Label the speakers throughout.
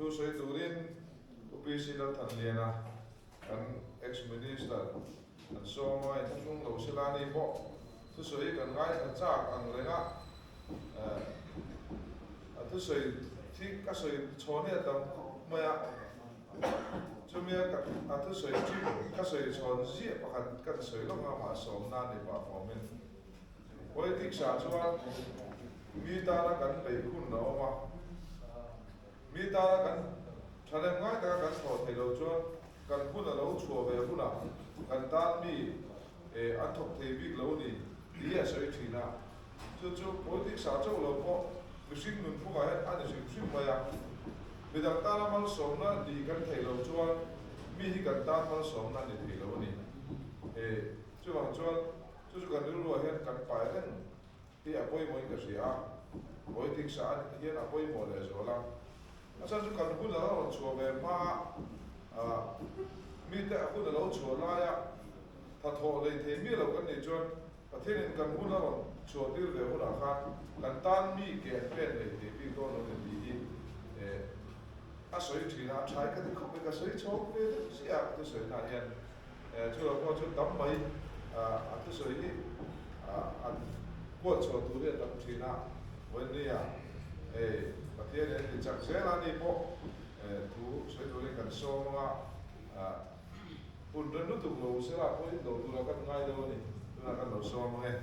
Speaker 1: Pu soi turin Pu P.C Lalthanliana Ex Minister an so mai thung lo silani bo thu soi kan ngai kan chak ang lenga thu soi thi ka soi chone tam maya chumia ka thu soi chi ka soi chon ji pakhat kan soi lo ma som na ni pa formen politik sa chuan mi ta na kan bei khun no ma mi ta na kan thalem ngai ta kan tho thei lo chuan kan hun lo chua ve huna kan ta mi an thok thei bik lo ni dia soi thina chu politik sa chu lo po mishing nun phu ga an si sim ma ya bidang ta na mal som na di kan thei lo chuan mi hi kan ta mal som na ni thei lo ni chu wang chuan chu kan rilruah hian kan pai ren hi apoi moi ka sia politik sa an hian apoi mo le zola asan chu kan hun lo chua ve ma mi te hun lo chua la ya tha tho le the mi lo kan ni chuan pathin kan hun lo chua tir ve huna kha kan tan mi ke pen le te pi do no le di a soi thina thai ka di khop ka soi chok ve sia tu soi na hian chu lo ko chu dam mai tu soi ni an ko chua tu le dam thina wen ni ya pathin ni chak se la ni po thu soi tu le kan so ma pun ren tu lo se la ko do tu la kan ngai do ni tu la kan lo so ma he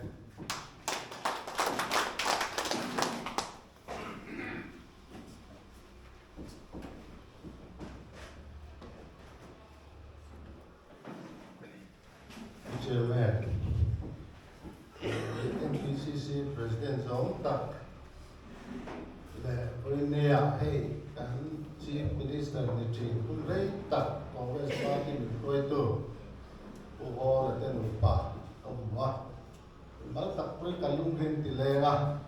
Speaker 2: Chairman, MPCC President Zong Tak, Rilruah hey kan Chief Minister ni Chin Kun Rei Tak Congress Party Mipui tu, Uho le ten upa, umwa, mal tak pui kalung hin tilenga,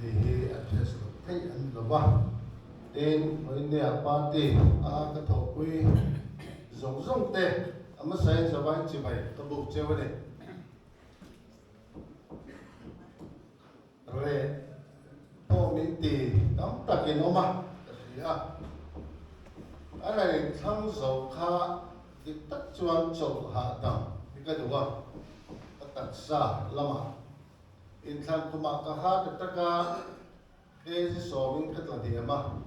Speaker 2: di address lo hey an lawa, ten Rilruah Party katopui zong te. Ama sai sabai chibai tabuk chewale re po minti tam takin oma ya ala ni thang zo kha di tak chuan chou ha tam ka duwa tak sa lama in than kuma ka ha ta ka ke si sowing ka tla di ama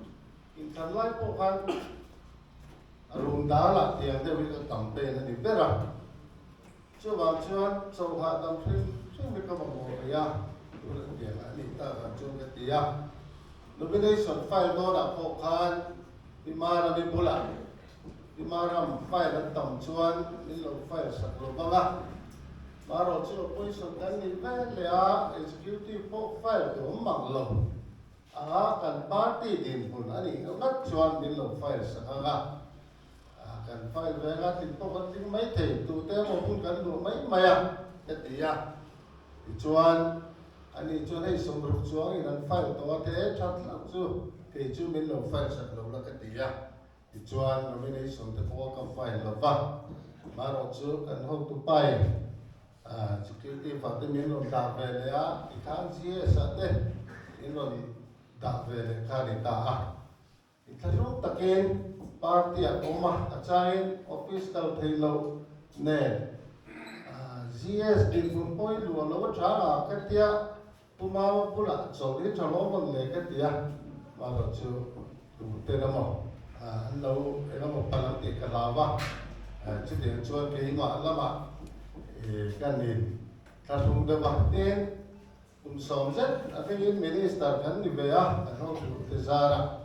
Speaker 2: in than lai po kan Arung dala tiang dia wika tampe na di pera. Cuba cuan coba tampil, cuba mereka mau ya, udah dia ni tak kan cuba dia. Nomination file do dak pokan di mana di bulan, di mana file tam cuan di lo file saklo bangga. Maro cuba poison dan di file ya executive file tu manglo. Kan party din pun ani, nak cuan di lo file sakanga. Kan file vega tin to kan tin mai the tu te mo pun kan du mai maya te tia chuan ani chuan hei somru chuang in an file to te that la chu ke chu min lo file sak lo la ka tia chuan nomination te ko ka file lo va maro chu kan ho tu pai security fa te min lo da ve le a i kan ji sa te in lo da ve le ka ni ta a i tharung taken party akoma achain office kal thailo ne GS din pun poi lu lo tha ka tia puma pula choli thalo mon le ka tia ma ro chu tu te na mo lo e mo palang ti kalawa chi de chuan ke ma lama kan ni ta thung de ba ten som zet a minister kan ni be a no tu te zara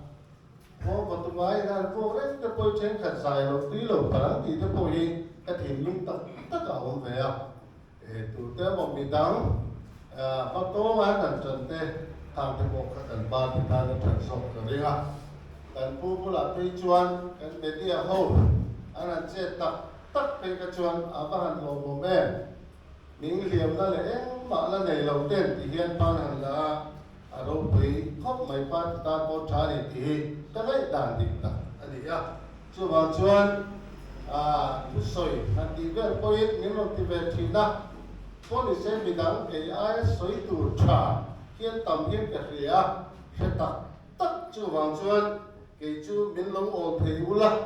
Speaker 2: Mo patungai na po rin na po chen kat sai lo tilo parang di na po hi katin yung tak awon kaya tu te mo midang patungan ang chante tang te po katan ba di ta na transok ka ringa kan pupula pe chuan kan media ho anan che tak pe ka chuan abahan lo mo me ming liam na le ma la nei lo ten ti hian pan han la aro pui khop mai pat ta po thani ti ta lai dan dik ta ani ya chuan tu soi han ti ver point min lo ti ver thina policy midang ke ai soi tu tha hian tam hian ka ria heta tất chú vàng chuan cái chú min long ol thầy u la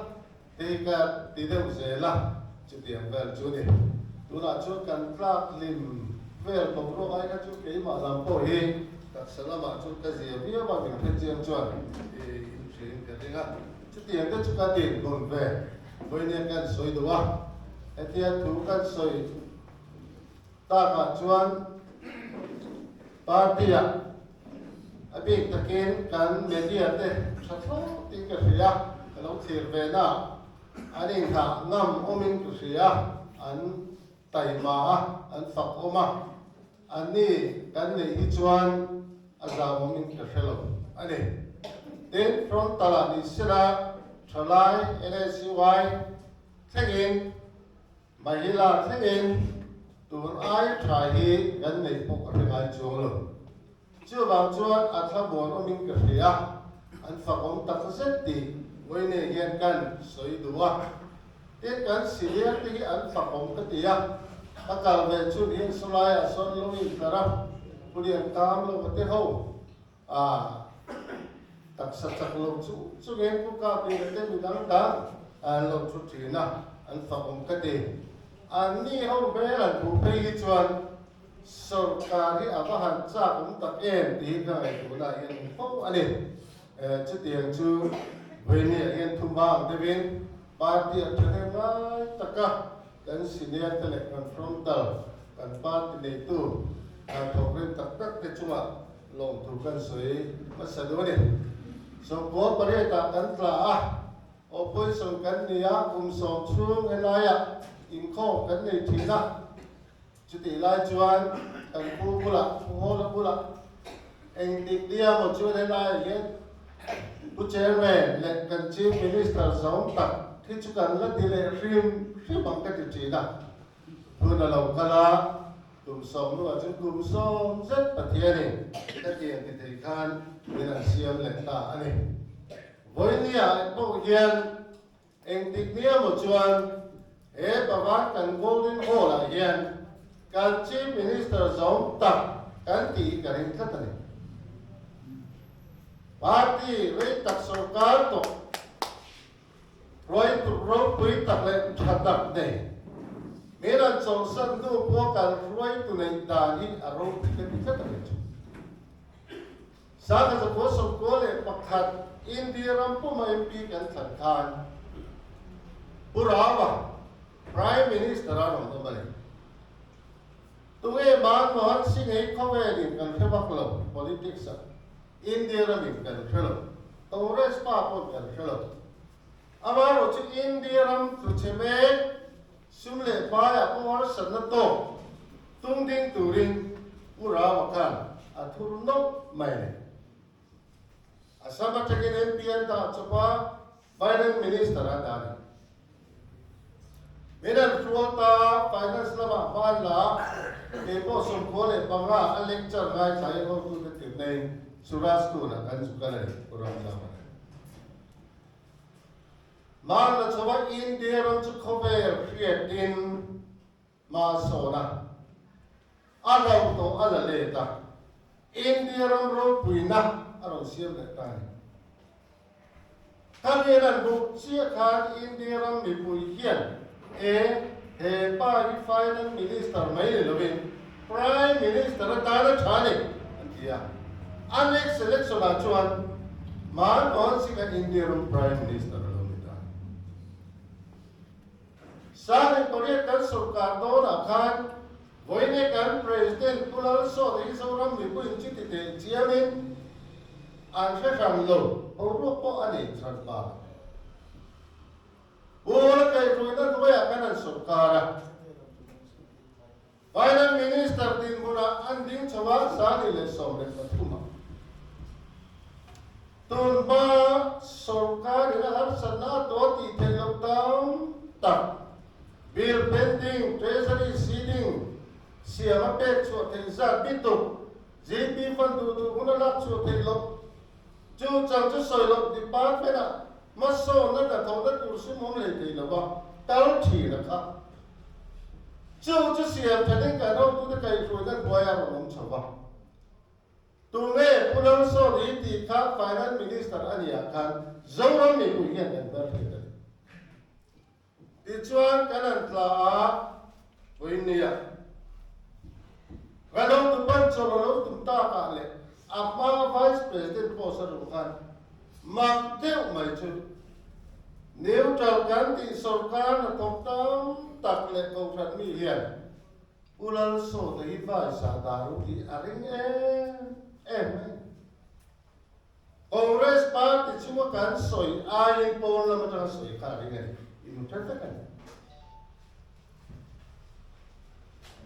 Speaker 2: thì cả thì đều dễ la chú điểm về chú đi chú là chú cần tluk lim về tổng số ai các chú cái mà làm phổ hi các sản phẩm chú cái gì bây giờ mà mình phải chiên chuan thì chuyện cái gì á chú điểm cái chú cái điểm còn về với những cái soi đồ á thì thu cái soi ta cả chuan party à abik takin kan media te thatlo ti ka ria kalau thir ve na ani tha ngam omin ku ria an taima an fak oma ani kan le hi chuan azam omin ka hello ani then from tala ni sira thalai NSY thegin mahila thegin tur ai thai hi kan nei pok ringai chuang lo chưa vào chuan à tham buồn ông minh kể à anh phật ông tập rất tỉ với nề hiện cần soi đũa tiết cán xì liết thì anh phật ông cái tỉ à các cả về chuan hiện solai à son lâu in cả ra bùi điện cam lâu cái hậu à tập sát chặt lâu chú nghe cũng cả bị cái bị đắng đắng anh lâu chút chỉ na anh phật ông cái tỉ anh ni hậu bé là cụ bay chuan सरकारी आवाहन चाकुम तक एन दिगा एकुना एन फो अने चतियं चु वेनी एन थुमा देविन पार्टी अथनेगा तका kan senior tele confrontal kan party nei tu kan thokren tak tak te chunga long thu kan soi masadone so ko pare ta kan tla a opposition kan nia som chung elaya in kho kan nei thina chuti lai chuan kan pu bula ngol bula eng dik dia mo chuan lai ye bu chairman le kan chief minister zong tak thi chu kan la ti le rim bang ka ti na tu na lo kala tum som nu a chu tum som zet pathia ni ka ti ti thei khan ni na siam le ta ani voi ni a to hian eng dik dia mo chuan e bawan kan golden hall a hian kan chief minister zong tak kan ti ka rin ka tani party rei tak sarkar to roi tu ro pui tak le thatak nei meran chong san du po kan roi tu nei da ni a ro ti ka tani sa ka ko som ko le pakhat India ram pu ma MP kan than khan purawa prime minister ram no male tụi bạn nói xin hãy có về điểm cần phải bắt đầu politics à India là điểm cần phải làm tôi rất spa cũng cần phải làm ama rồi chứ India làm tụi chị mẹ xung lệ phái à cũng nói sẵn là to tung đinh tụ đinh u ra mà can à thu nốt mày à sao mà cái NPN ta cho qua finance minister à ta này Medan suata finance lama ban la kepo sumko le banga a lecture ngai sai ho tu te tim nei suras tu na kan su kan le program lama man la chawa India ron chu khobe create in ma sona ala to ala le ta India ron ro puina aron siam le ta kan yeran bu sia khan India ron Mipui hian he pa finance minister mai le lovin prime minister ta na thane antia anex selection a chuan man on sika India rum prime minister lo mi ta sare pore kan sarkar do na khan voine kan president kulal so ri so ram mi pu chi ti te chiamin an fe ram lo ro po ani tran ba Bola kay kuina tuya kanan sarkara finance minister din muna anding chawa sani le somre patuma tun ba sarkar ila har sanna to ti theloktam tak bill pending treasury seeding siama pek chu thenza bitu gp fund du huna lak chu thelok chu chang chu soilok department a maso na da thau da tur su mom le te la ba tal thi la kha chu chu siam thadeng ka ro tu da kai ro da boya ro mom chawa tu nghe pulau so đi thì khác finance minister anh ya kan dấu lắm mình cũng hiện đến đây thì chuan cái này là với nia cái đó tụi bạn cho nó tụi ta cả lệ amma vice president post rồi kan mặc tiêu mày chứ nếu trao cán thì sarkar là tổng thống tắc lệ công sản mỹ hiền pulau so thì vai sa daru thì aring em Congress party cuma kan soi ayin pon la macam soi kari ni ini tertekan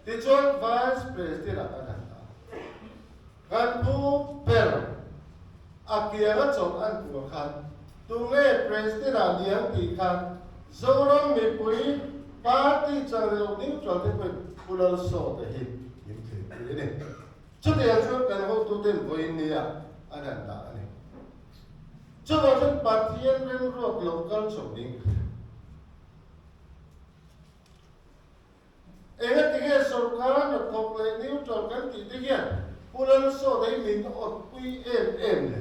Speaker 2: Dijual vice president akan kan tu per akhirnya coban bukan tungai president yang dikan seorang Mipui parti jangan neutral tapi pulau so deh ini jadi yang tu kan waktu tu ini ya ada tak ni coba tu partian rilruah lokal coba Ingat tiga sarkar na toklay neutral kan titigyan. Pulau so day min ot PMM le.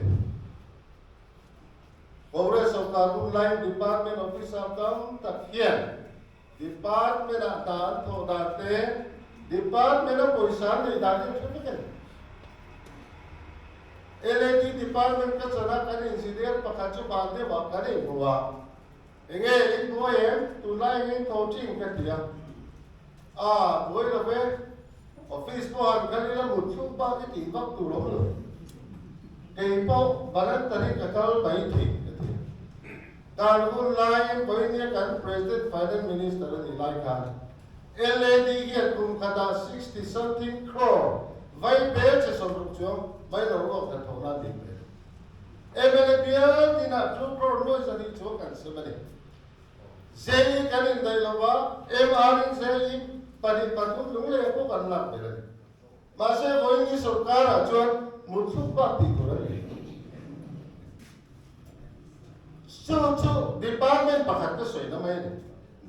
Speaker 2: Kore sarkar online department officer kam takyan. Department na taan to date. Department na poisan ni dati kan. LED department ka sana kan engineer pakacu bande ba kan buwa. Inge in boyem tulay in touching kan dia. Buổi là về office của anh cái là một chút ba cái tiền gốc tù lắm rồi cái bộ balance tadi kakal baik thik kalau online với những cái president finance minister ni like kan LED hiện cùng kada 60 something crore vay bé chỉ số lượng chung vay đầu gốc là thầu na tiền MNF thì là 2 crore nuôi gia đình chúa cần sớm này Zeni kanin day lawa MRN Zeni Padi patung lung le ko kan lang bela. Masa boy ni sarkar achuan mutluk bakti ko rin. So department pakat ka soy na may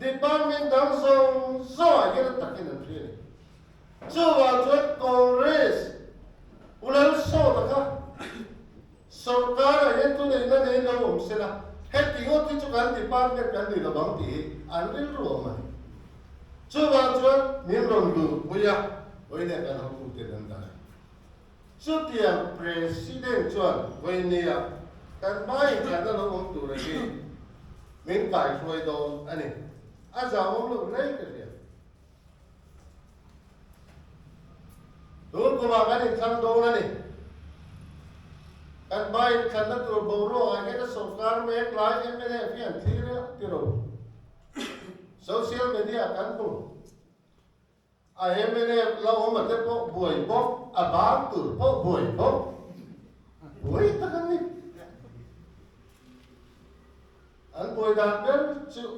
Speaker 2: department dang so ay takin ang free. So achuan Congress ulan so taka sarkar ay tunay na nilawom sila. Het tingot ti chukan department kan nilawang ti anril ruman. Coba minum dulu, punya, ini kan aku tidak tahu. Setiap presiden ini ya, kan baik karena lo untuk lagi, minta sesuai dong, ani, asal lo naik kerja. Dulu kemarin kan dong ani, kan baik karena tu baru akhirnya sarkar mek lain MNF yang tiru. Social media kan pun. MNF lau mà cái bộ buổi bốc bán từ bộ buổi bốc buổi ta kan ni. An buổi đạt đến chịu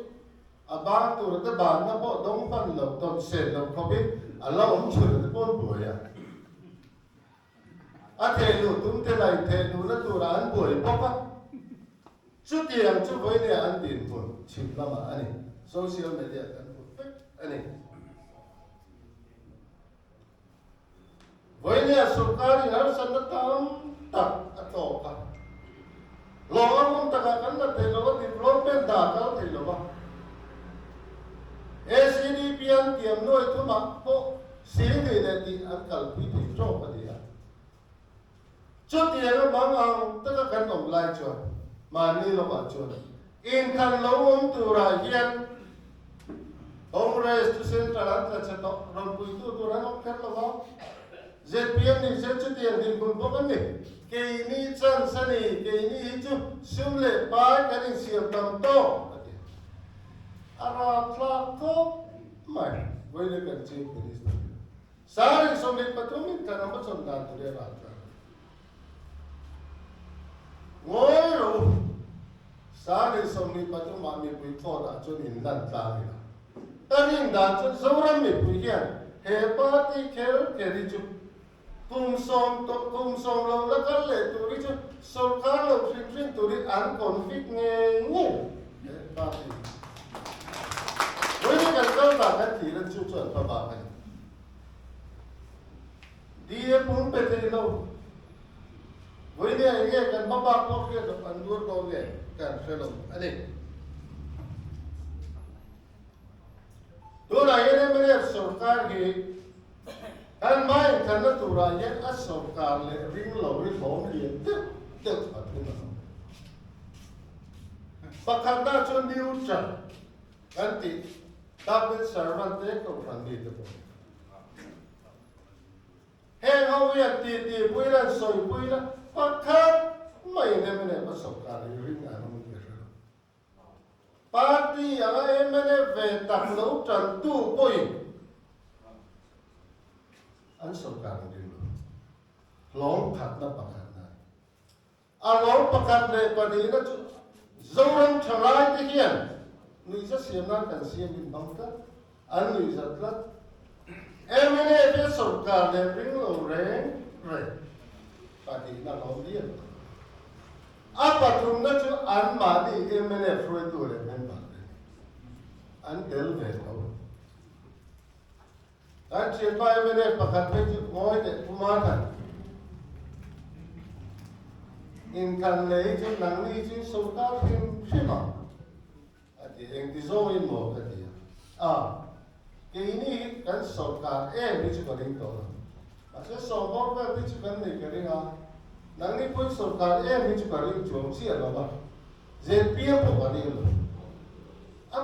Speaker 2: bán từ cái bán nó bộ đông phân lộc tôm sệt lộc không biết lau ông chịu cái bộ buổi thế lu tum thế này thế lu nó tu ra an buổi bốc á. Chút tiền chút với này an tiền pun chịu lắm mà anh social media kan pun anh với nhà sarkar yang harus anda tak atau apa. Lawan pun tak akan ada lawan development dah kalau tidak lawan. SCDP yang tiap noi itu makpo sini di angkal itu coba dia. Cuti yang bangang tak akan online cuan, mani lawan cuan. Inkan lawan tu rakyat. Congress tu central antara cetok rampu itu tu orang kan lawan. ZPM ni sesuatu yang dibutuhkan ni. Kini can seni, kini itu sumle baik kan siap tamto. Arab tluk mai, boleh kan chief minister. Sari sumle patumin kan apa sondan tu dia rata. Ngoyo, sari sumle patum mami Mipui foda cunin dan tani. Tani dan cun seorang Mipui kian hepati kel kericu. Kum som lo la kan le tu ri chu sarkar lo fring tu ri an conflict nge pati với cái câu là cái gì là chu chuẩn và bảo này đi cũng bê thế đâu với này anh nghe cần bắp bắp có kia được ăn luôn đâu nghe cần phải làm anh đi tôi này anh em sổ cả cái anh mai thằng nó tụi ra nhất ăn sổ cả lệ ring lẩu với bóng liền tiếp tiếp ở thế nào và khán giả cho new trend anh thì đặc biệt servant thế cũng phản đi được hẹn hậu việt thì bui là sôi bui là và khác mấy em này bắt sổ cả lệ ring ăn không biết rồi party ở em này về tập nấu trần tu bôi anh sổ cả lệ ring long khát na bạc na long bạc lệ bạc đi na dâu răng thằng lai thế hiền người rất xiêm nan cần xiêm in băng tất anh người rất lắm em này biết sổ cả lệ ring lẩu rèn rồi bạc đi na long điên apa thùng nó chứ anh mà đi em này phơi tuổi lên bên bạc anh del về đâu anh chuyện bài em này bạc phải chịu ngồi để kuma thằng in kan lấy chứ nắng đi chứ sâu cao phim mà thì anh thì dâu in một cái gì cái này kan sâu cao em đi chứ có đến đâu mà chứ sâu cao cái đi chứ kan này cái gì nắng đi quay sâu cao em đi chứ có đến chuồng xia là mà dễ bia cũng có đến rồi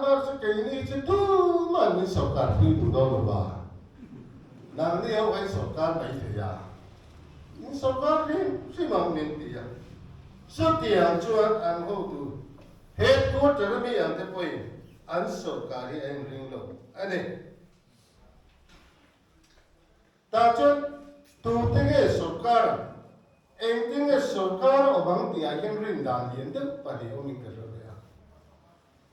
Speaker 2: mà chứ cái này chứ tu mà mình sâu cao đi đủ đâu rồi bà nắng đi ông anh sâu cao mấy thế à mình sâu cao đi chứ mà mình thì số tiền chuan ăn hậu tu hết cốt trở mi ăn thế quay ăn sổ cả đi anh ring lồng anh này ta chuan tu tiếng cái sổ cả anh tiếng cái sổ cả ở bằng tiền anh ring đàn liền được và đi ông mình cái rồi à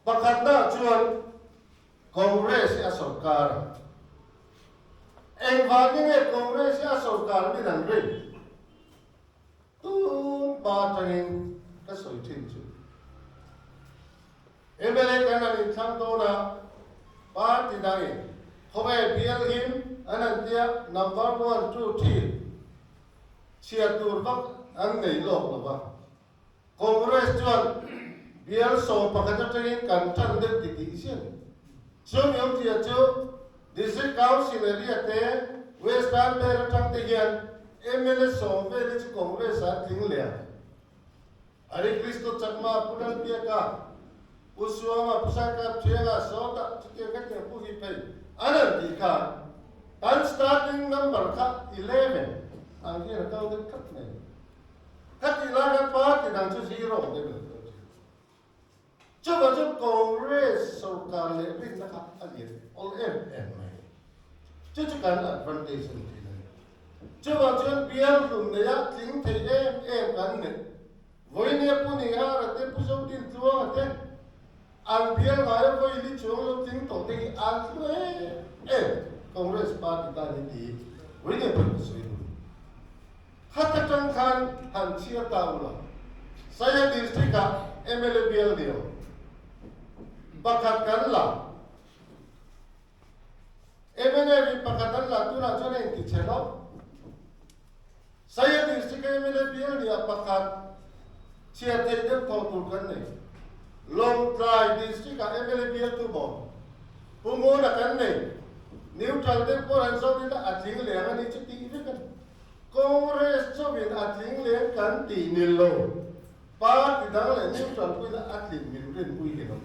Speaker 2: bác khát ta chuan Congress ở sổ cả anh vào những cái Congress ở sổ cả đi đàn ring tu ba trangin ka soi thin chu emele kana ni thang to na ba ti dai khobe bial him anantia number 1 2 3 chia tur bak an nei lok la ba congress chuan bial so pakata trangin kan than de ti ti sian chom yom tia chu district council area te western pe thang te hian MNF song về đi Congress à tiếng lẻ, Ari Christo chakma punan dia ka, usuama pusaka chega sota chute kat yang puhi pay, anan di ka, tan starting number ka 11, ang kira kau de kat ne, kat ilagan pa ti dang chu zero de ne, coba coba Congress sorkar le rin nak agir, all M cuci kan advantage ni. Coba cuman biar dunia ting te kan ne, voine puni har te pusau din tua te, an biar gaya voi li cuman ting to te an tua Congress party tadi di, voine berpusau itu. Hatta tangkan han cia tahu lah, saya district MLA biar dia, bakatkan lah. MNF pakatan lah tu nak cuman yang kecewa. Saya district MNF biar dia pakat chia tay được thầu tụt gần này, long try district MNF biar tu bom, pungo na kan này, neutral được por han so đi là ating leh anh đi chiti itu kan, Congress so bin ating leh kan ti nilo, pa ti dang leh neutral pun là ating min rin pui hinom,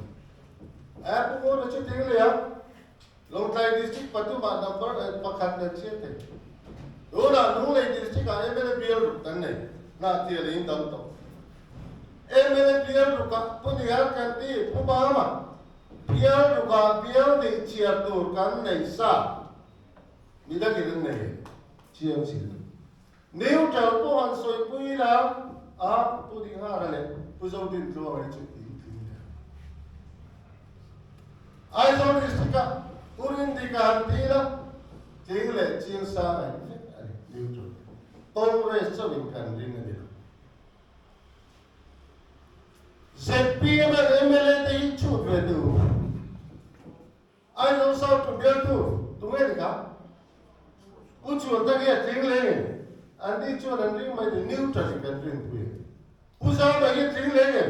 Speaker 2: pungo na chiti leh, long try district patu ma number pakat na chia tay. Đó là nung lấy district à em lên biar rutan này, na tiada ini tahu tahu. Em lên biar ruka, pun dia kan ti, pun bahama. Biar ruka, biar di chia turkan này sa, mida kita này, chia sih. Nếu trâu po han soi pui la, pun dia hara le, pun jauh din keluar itu. Ai jauh district à, urin di kanti la, ting le, ting sa này. Congress so bin kan ring ne ZPM MLA te chu ve du ai no sao tu biar tu nghe được không? Uchu ta nghe tiếng lên anh đi cho anh riêng mấy cái neutral cái riêng quê u sao mà cái riêng lấy cái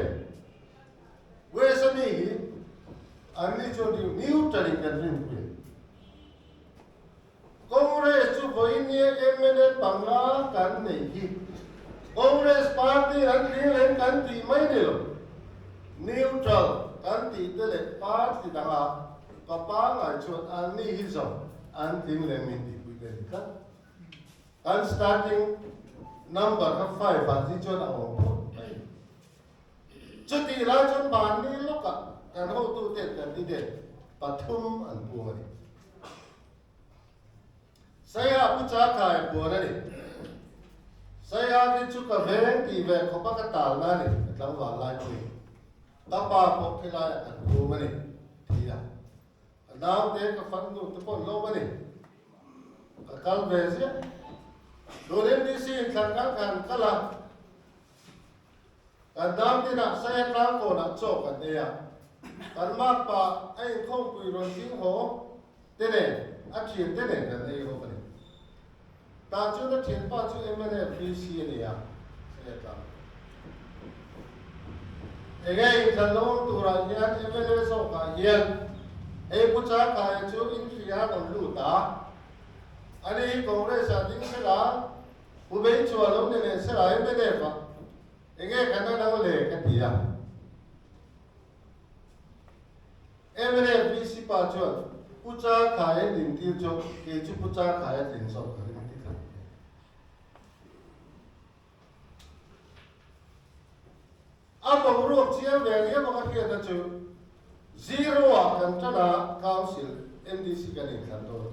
Speaker 2: quê sao đi anh đi cho đi neutral cái riêng quê Congress chú với nhé MNF bằng lá cán này gì Congress party anh riêng lên cán thì mấy điều neutral cán thì tới lại party đằng à có ba ngày cho anh đi hi rồi anh riêng lên mình thì quy định khác and starting number of 5 và di chuyển ở chút thì là chân bàn đi lúc cả cái hậu tu tiện cái đi để và thum ăn buồn này saya aku cakap buồn này saya đi chút cái về thì về có bắt cái tàu này trong vào lại thôi ta ba có cái lại ăn buồn này thì à nào để cái phần nụ tập còn lâu này cái cal về gì Dolen di sini kan kala kadang tidak saya terangko nak cok kan dia kan mapa ai không quy ron sing ho tene action tene kan dia ho kan ta chu na thian pa chu MNF PC ni ya saya ta egai thalong tura yan MNF so ka yan ai pucha ka chu in fia kan lu ta ani Congress ading sila ubay chua lo nene sila MNF enge kana nang le katia MNF BC pa chua pucha khai din ti cho ke chu pucha khai din so ka din ti ka apa ru chia ve ye ma ka ta chu zero a kan tana council MDC ka din kan to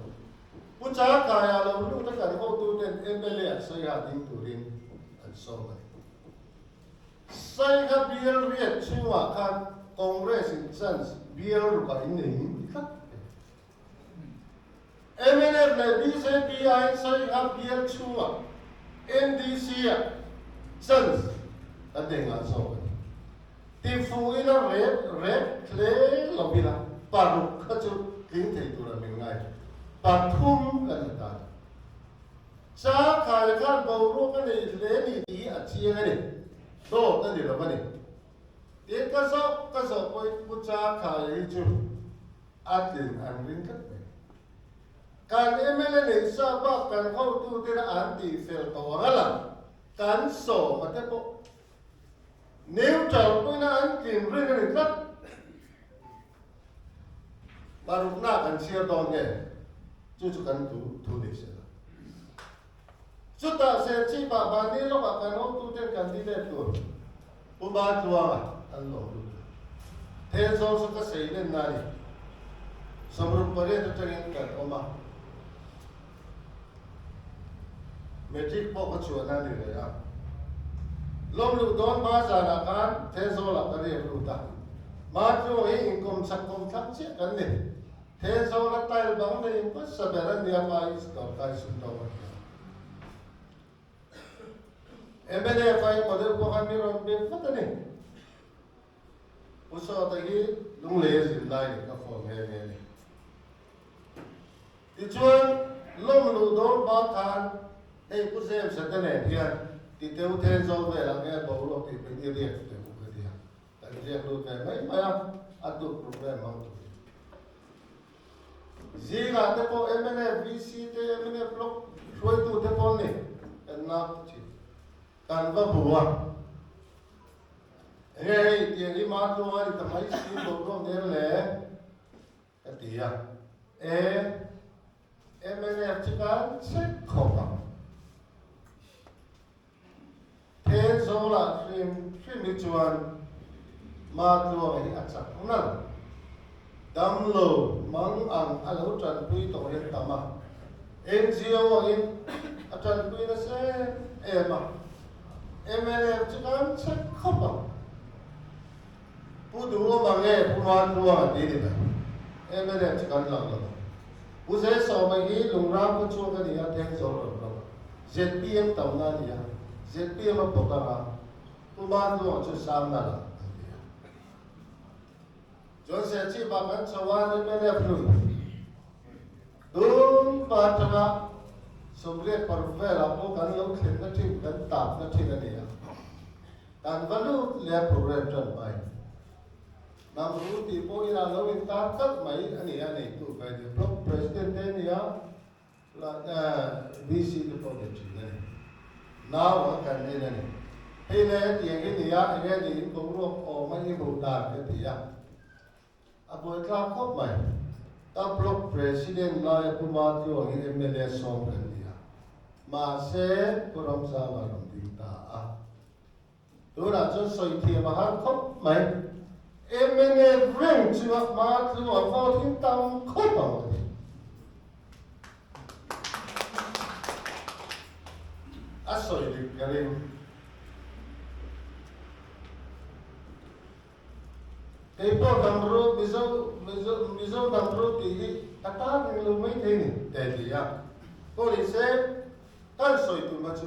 Speaker 2: pucha kaya lo lu ta kan ho tu den MLA sai ha ding tu rin an so ba sai ha bill riat chua kan congress in sense bill ru ka in nei ka MNF na BCPI sai ha bill chua NDC sense ta ding an so ba ti fu ina red clay lo bila paru ka chu king thei tu ra min ngai Pathum kan ta. Sa khai kan bầu ru kan ni le ni di a chi ngai ni. Do kan ni lo ni. Ti ka so koi pucha khai chu. Atin an rin kat. Kan MLA ni sa ba kan ho tu ti na anti fel to ngala. Kan so ma te po. Neutral ko na an kin rin ni kat. Baruk na kan sia don nge. Chú cần tu để xem. Chúng ta sẽ chỉ bảo bạn đi lúc mà cái nó tu trên cần đi lên tu. Bùn ba chua à, ăn lẩu. Thế sau sẽ có xảy lên này. Xong rồi bữa nay tôi trên cần ông mà. Metric bộ có chùa này rồi à. Lúc lúc đón ba giờ là can, thế sau là cái gì lúc ta. Mà chua ấy income sắc công thấp chết cái này. Thế sau là tay bằng này có sờ bẹn đi apa is có cái sung đầu. MNF phải có được có hai mươi biết phát này. Ủa sao tại cái lung lệ gì lại cái phòng nghe nghe này. Thì chuan lom lu đón ba than, hey cứ xem sẽ thế này thì thì tiêu thêm sau về là nghe bảo lộc thì mình yêu điệp thì cũng cái gì. Tại vì lu về mấy mấy ăn tụ problem không. Ziga te po MNF BC te MNF block shoi tu te po ni na chi kan va buwa hey ti ni ma tu wa ni ta mai si bo ro ne le atia MNF chi kan se khopa te zo la phim mi chuan ma tu wa hi acha na Dam lo mang ang alo tran pui to yen tama NGO in atran pui na se ema MNF chikan se khopa pu du lo mange pu man ruwa di ni MNF chikan lang lo pu se so ma hi lung ra pu chu ka ni a theng zo lo ZPM tau na ni a ZPM a po ka pu man ruwa chu sam na la John sẽ chỉ bảo kan chawan MNF lu dum patanga Soviet parvela po kan lo khen na tin kan tap na tin ani ya kan valu le program tran pai nam ru ti po ina lo in ta kat mai ani tu kai de block president ni ya la BC de po de tin ni now kan ni ni he le ti ni ya he ni ko ro o mai bu da de ti ya abu tla khop mai ta block president la ya kuma tio hi MNF som kan mà sẽ có đồng ra và đồng tình ta đó là cho soi thiệp mà hát khóc mày em nghe riêng chưa mà chưa vào thiên tâm khóc bằng soi được cái này cái bộ đam ro mizo đam ro thì cái ta thì lâu mấy thế này để gì à cô đi xem kan soi tu machu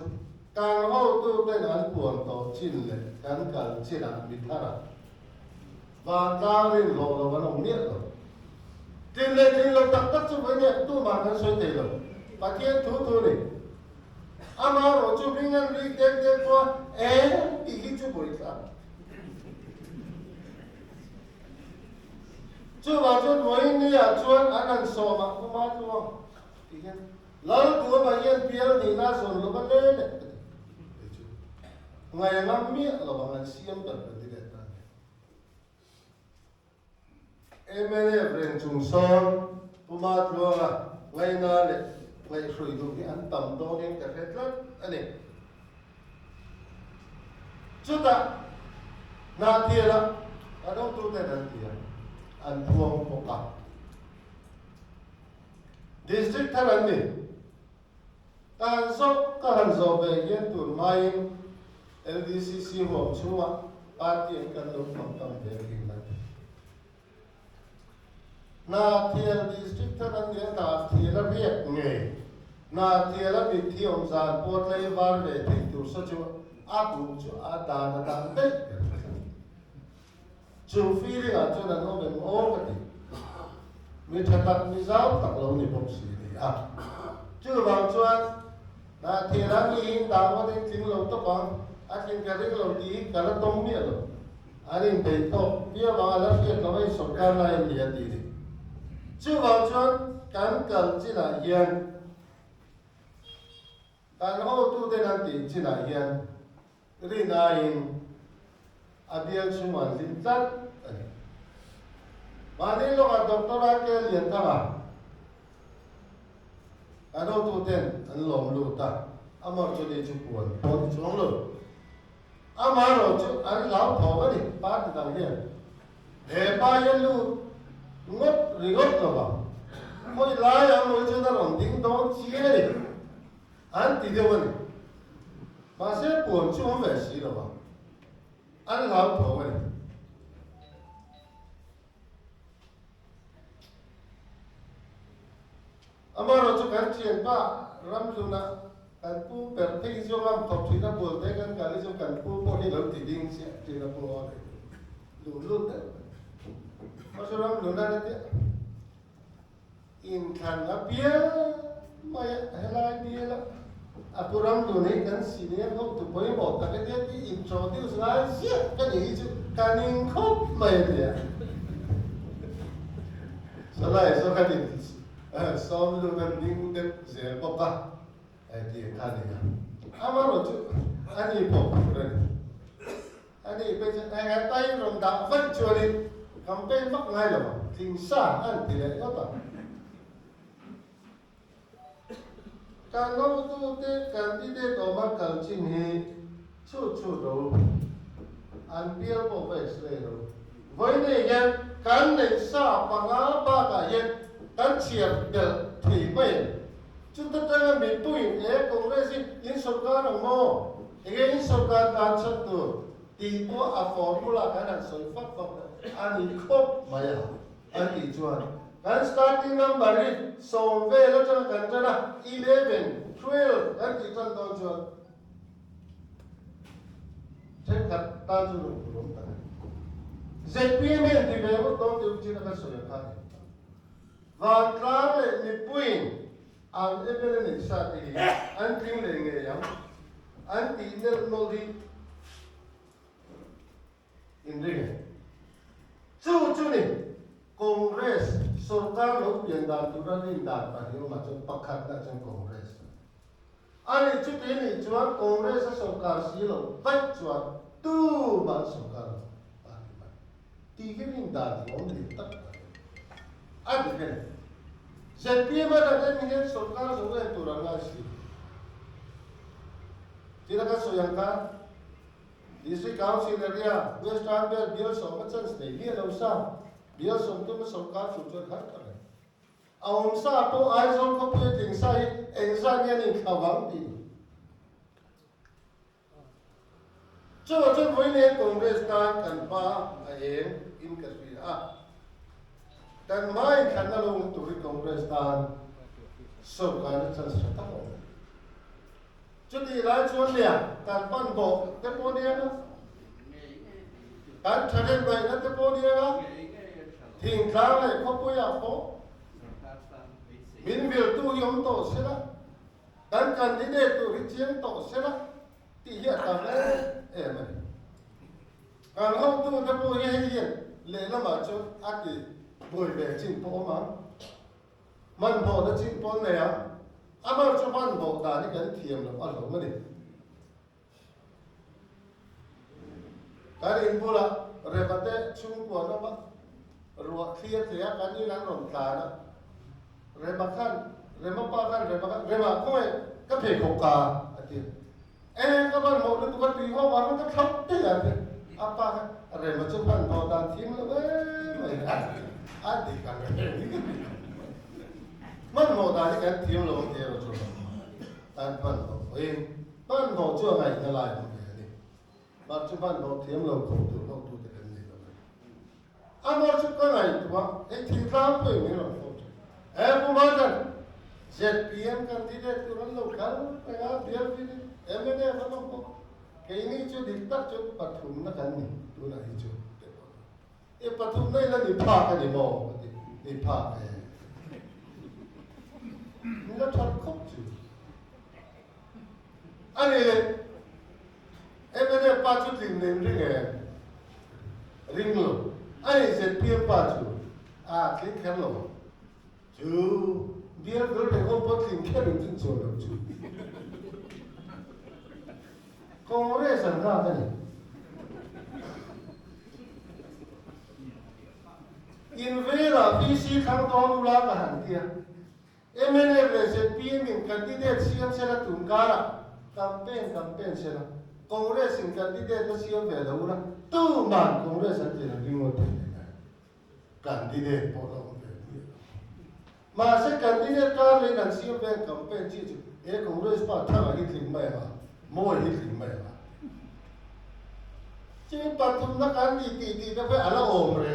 Speaker 2: kan ho tu ten an puan to chin le kan kal china mithara và ta rin lo lo van ong niat lo tin lo tak chu với niat tu ma kan soi te lo pa kia thu ni ama ro chu bingan ri te ko i hi chu boi sa chu ba chu moi ni a chuan an so ma ko ma tu ti hen lalu tua bagian pial ni nason lo kan le ngai ngam mi lo bangan siam tan di deta MNF ren chung son puma tua ngai na le ngai shui du ki an tam do ni ka retlat ani chuta na tiela adong tu te dan tia an thuang poka district tharan ni kan sok kan zo be yen tu mai LDCC ho chuma party kan lo tam be kin na thiel district tharan ni na thiela riek nge na thiela bi thiom zan pot le var ve thing tu so chu apu chu ada na dang be chu feeling a chu na no ben o ka ti mi thatak mi zau tak lo ni bok si ni chu bang chuan na thiela ni dang wa de ting lo to bang a ting ka ring lo ti ka la tom mi lo arin be to bia ba la fiat lo mai sarkar la en lia ti ni chu bang chuan kan kal chi na hian kan ho tu de nan ti chi na hian ri na in abial chu man lim tat mani lo ka doctora ke lian ta ano tu ten an lom lu ta amar chu ni chu puan pon chong lu amar ro chu an lao tho ba ni pa ti dang hian e pa yen lu ngot ri got lo ba moi la ya moi chu da ron ding dong chi ni an ti de wa ni ma se puan chu ve si lo ba an lao tho ba ni amaro chu kan chien pa ram luna kan pu per thei zo lam thop thina bol te kan kali zo kan pu po ni lo ti ding sia ti na pu o lu te ma so ram luna na te in kan la pia ma hela ni la apuram luna kan senior ho tu poi mo ta ke ti introduce la sia kan ni chu kaning khop mai te so lai so kan ni som lu kan ding de ze boka di kan ya amaro chu ani po ren ani pe ai tai rom da vat chu ni campaign mak ngai lo thing sa an ti le ko ta kan no tu te candidate o ma kal chin hi chu ro an bial po ve sle ro voi ne yan kan ne sa pa nga ba ka yen kan chiap del thei mai chúng ta đang Mipui Congress in sarkar mo in sarkar kan chat tu ti po a formula kan an soi fat fat ani khop maya ani chuan kan starting number som ve lo chang kan chana 11 12 kan ti chan do chuan chen kat ta chu rum ta ZPM ti ve mo to ti chi na ka soi ka van tlar le Mipui ang MNF sa ti an ting le nge yang an ti nel no di in ring chu ni Congress सरकार लोग यंदा तुरा ने दाता है वो मतलब पक्का चन कांग्रेस अरे चुटे नहीं चुआ कांग्रेस सरकार सी लो बच चुआ तू बात सरकार पार्लियामेंट तीन दिन दाती हम ले तक अब देखें सेपीएम में रहते हैं सरकार सोचे तुरा ना सी जिधर का सोयंका डिस्ट्रिक्ट काउंसिल एरिया वेस्ट आर्नबेल बियर सोमचन स्टे ये लोसा बियर सोमतो में सरकार सोचे हर तरह ông sa po ai zong ko pe ting sai eng sa nya ni khawang ti cho với nền Congress tan kan pa a eng in ka ri a kan mai khan na long tu ri Congress tan so kan chan sa ta ho chu ti lai chuan lia kan pan bo te po nia no kan tharen bai na te po nia ga thing tla lai ko pu ya po min vil tu yom to sela dan candidate tu richiang to sela ti ya ta em kan ho tu ta po ye ye le la ma chu ati boi be chin po ma man bo da chin po ne ya amar chu man bo da ni kan thiam lo a lo ma ni karin pula rebate chung ko na ba ruwa khia thia kan ni lan rom ta na Remakan, remapakan, rema koi, kape koka, ati. Kapan mau tu kan tuh hawa orang kan khap tu ya, apa kan? Rema cuman mau dah tim lah, adi kan. Man mau dah ni kan tim lah, dia tu cuman. Tan pan mau cuman ngai ngelai macam ni. Bar cuman mau tim lah, kau tu dengan ni. Amar cuman ngai tu, tim kerap pun ni lah. Pumadan, ZPM candidate turun lokal, biar ini MNF apa pun, kini itu diktat itu patung nak kan ni, tu nak itu. Patung ni lah dipak kan di mau, dipak. Ni lah terkop tu. Ani MNF patut ring lo, ani ZPM patut, klik hello. Chú biết cái này không có tiền kia đừng tin rồi đâu chú không có để xảy ra cái này in về là P.C khang to là cả hàng kia MNF là sẽ PM mình candidate xem sẽ là tụng cả là campaign sẽ là Congress mình candidate nó xem về đâu là tu man Congress sẽ là đi một này candidate bỏ đâu mà sẽ candidate cả lấy đàn siêu bên campaign chứ Congress bắt thằng ấy thỉnh mày mà mua ấy thỉnh mày mà chứ bắt thùng nó cán đi nó phải ăn ôm rồi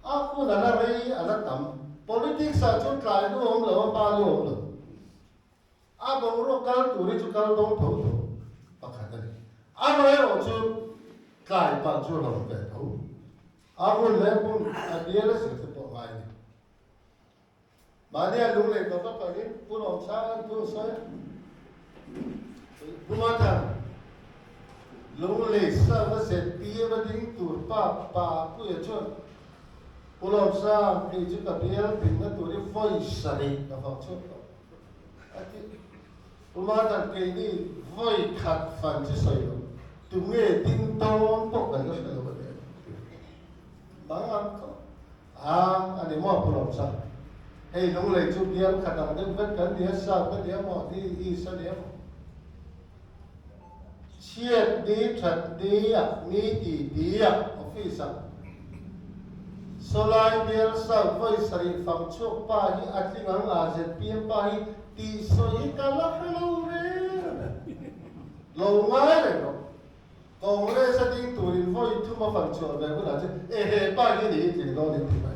Speaker 2: aku nana rei anak tam politik sa chút lại nó ôm lỡ ba lô ôm lỡ bông local turi chú cal đông thấu bắt khát đấy nói ở chú lại bắt chú lòng về thấu aku lấy pun dia là sự thật bỏ ngoài mà dia lung lấy có cái gì pun ông sa pun soi pun macam lung lấy sa nó sẽ bia nó dính tụt pa pun ya chun pun ông sa thì chú cái bia dính nó tụt đi voi sari nó vào chun pun macam cái này voi khát phần chứ soi đâu tụi nghe tin tông bốc cái nó soi đâu vậy bang anh đi mua pun ông sa hey lung lấy chú bia khát ăn đến vết cắn đĩa sao cái đĩa mỏ đi sa đĩa chiết đi thật đi đi office solai bia sao voi sari phẳng chốt pa hi atling ang azet pm pa hi ti soi kala hello re lâu ngay rồi đó còn lẽ sẽ đi tụi mình voi thu mà phẳng chốt về cái là chứ pa hi đi thì nó đi thì vậy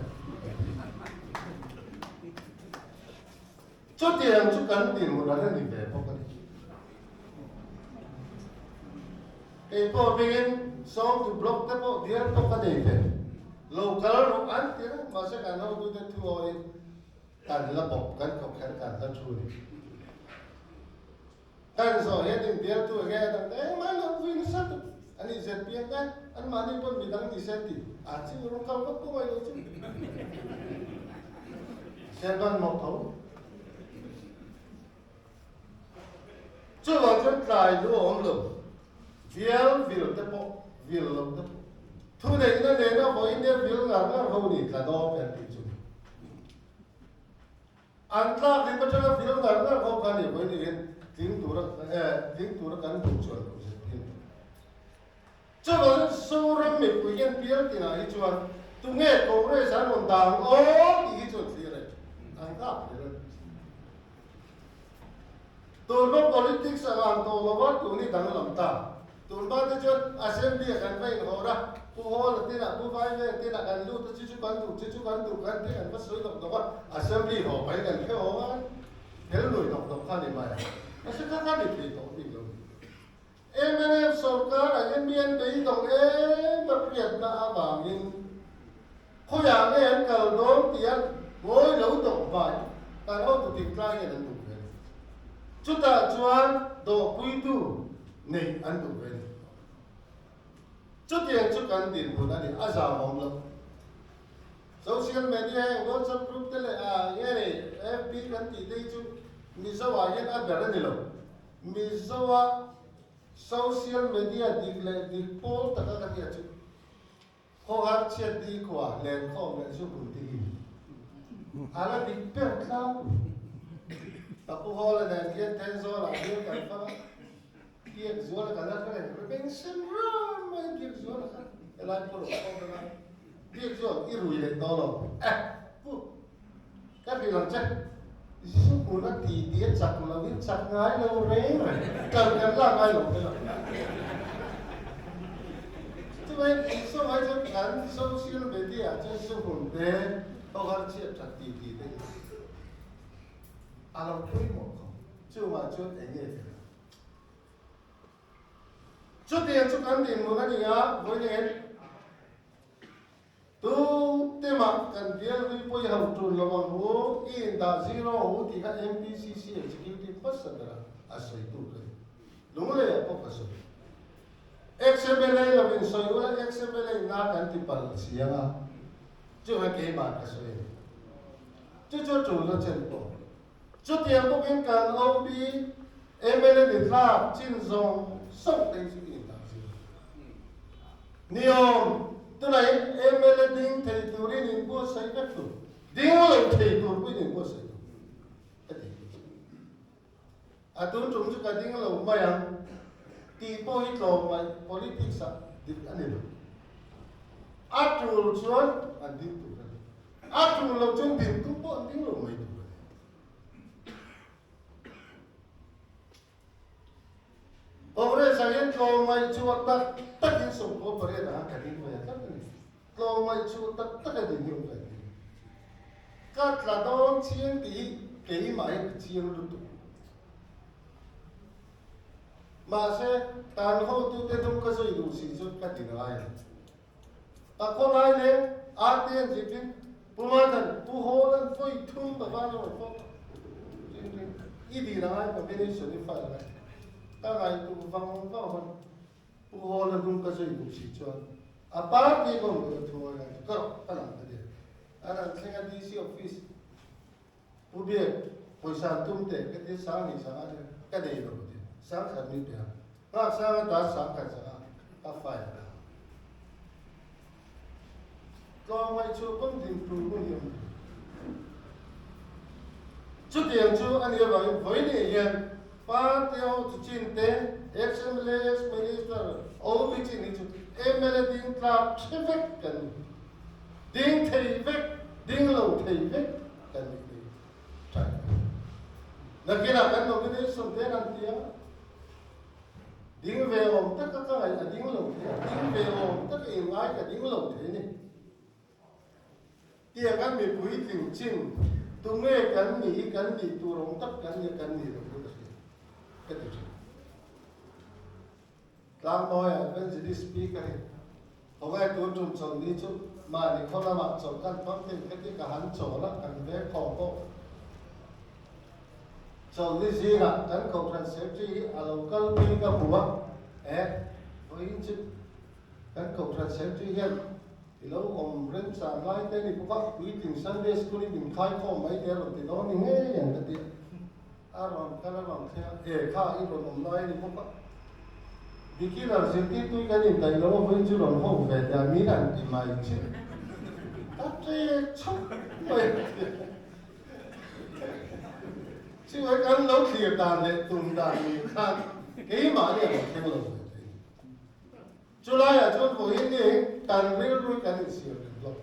Speaker 2: chút tiền chút cắn tiền một lần thì về không có đi cái bộ bên xong từ block tới bộ dia không có đi về local lúc ăn tiền mà sẽ cả nó tôi thu hồi การระบบการขบขันการละช่วยการสอนให้เดียวตัวแกตั้งแต่มาลงวิ่งสัตว์อันนี้เสร็จเพียงแค่อันมานี่เป็นมีดังนี้เสร็จที่อาจจะรู้เขาก็ตัวอยู่จริงเช่นกันหมดเขาจุดหลังจุดกลายดูอมลงวิลเตปวิลลงเตปทุกเด็กนั่นเองนะพออินเดียวิลงานนั้นเขาดีกระโดดเป็นที่จุดอันตรายที่มันจะวิลงานนั้นเขาการนี้พออินเดียทิ้งตัวกันถูกชวนจุดหลังสู้รำไม่คุยกันเพี้ยนที่ไหนชวนตุ้งเงี้ยคงเรื่องสารมันต่างโอ้ดีจุดที่อะไรอันตรายเลยตัวนู้น politics อ่ะตัวว่าตัวนี้ดังลำตาตัวบ้านที่จุด assembly กันไปหัวระผู้หัวที่น่ะผู้ไปเนี่ยที่น่ะกันรู้ตัวชิจุกันถูกกันที่กันก็สวยตัวว่า assembly หัวไปกันแค่หัวเห็นหน่วยตัวข้านี่มาไม่ใช่ข้านี่ปีตัวปีเลยMNF สงการอะไรเมียนไปตรงมันเปลี่ยนหน้าบางยิงเขาอยากให้เห็นเกิดโดนเตียนโวยเหลวตกไปแต่เราตัวติดกลางยังนั่นถูกเลยจุดตาจวนโดปุยตูนี่อันถูกเลยจุดยังจุดกันดินคนนั้นนี่อาสาหอมเลยsocial media WhatsApp group เตเลยยังไง FB กันติดได้จุดมิสวายังอันเดอร์นี่หรอมิสวาsocial media di poll taka kati achu ko har chat di kwa len ko men su kun ti ala di per tla ta ko hola na ye ten zo la ye ka fa ki zo la kana fa ne ben sem ra ma ki zo la ka la ko ko na ki zo i ru ye to lo pu ka bi lang chat Isu puna tidia cak lagi cak ngai lo reng, kan lah ngai lo kan. Tu isu macam kan social media isu pun deh, orang cakap cak tidia deh. Alam pun mau, cuma cuma ini. Cuma yang cuma di mana ni ya, boleh tu tema kan dia Mipui hau tu lawang hu in da zero hu tiga MPCC executive person dah asal itu kan lumule apa pasal XMLA lawin soyula XMLA na kan tipal siapa cuma kehimat pasal ini cucu lo contoh cuci yang bukan kan OB MLA ditlap cinzong sok dari sini dah niom tu lah MLA ding teritori ni buat saya betul. Ding lo teritori pun ni buat saya. Atun cuma juga ding lo mayang tipu itu may politik sa di anilo. Atul cuan andin tu. Atul lo cuan ding tu pun ding lo may tu. Orang saya kalau may cuan tak insum ko pare dah kadin mo ya. Kalau mai cu tak ada ni orang. Kat ladon cian di kei mai cian lu tu. Masa tan ho tu te tum ka so idu si so kat di nai. Ako nai le atien jikin pumatan pu ho lan foi tum ba ba no fo. Idi nai pa bene so ni fa la. Ta ngai tu fang fa ho. Pu ho lan tum ka so idu si so. Apa dia kau betul ya? Kau tanam tadi. Anak saya DC office. Ubiak, poisa tumte, kita sang ni sang ada, kada itu betul. Sang kami dia. Nak sang dah sang kan sang, apa ya? Kau mai cukup improve ni. Cuti yang cu, ane bagi boleh yang Partiau tu cinte, ex-MLA, ex-minister, all bici ni tu. MLA ding klap traffic kan, ding traffic, ding low traffic kan ni. Nak kira kan nak ni suntai nanti ya. Ding veom tak kakak ding low, ding veom tak ingai kan ding low ni. Dia kan Mipui ting cing, tungai kan ni turun tak kan ni kan ni. Lang moi à bên dưới speaker này, hôm nay tôi trồng đi chút mà thì không làm chồng căn phong thì cái cả hắn chỗ là càng bé khó cô so this is a kan ko transaction a local pin ka buwa với chữ kan ko transaction hian ilo ren sa lai te ni buka quý tin Sunday school ni khai kho mai te lo ti do ni nge yang ka ti a ron ka la ron the kha I ron lai ni buka dikilar sinti tu kan ni dai lo với chữ ron ho ve da mi nan ti mai chi ta te chok mai chứ với cái lâu kia đàn này tùng đàn mình khác cái mà này là theo lâu chú lại à chú vừa hình như đàn rilruah cái gì xíu lâu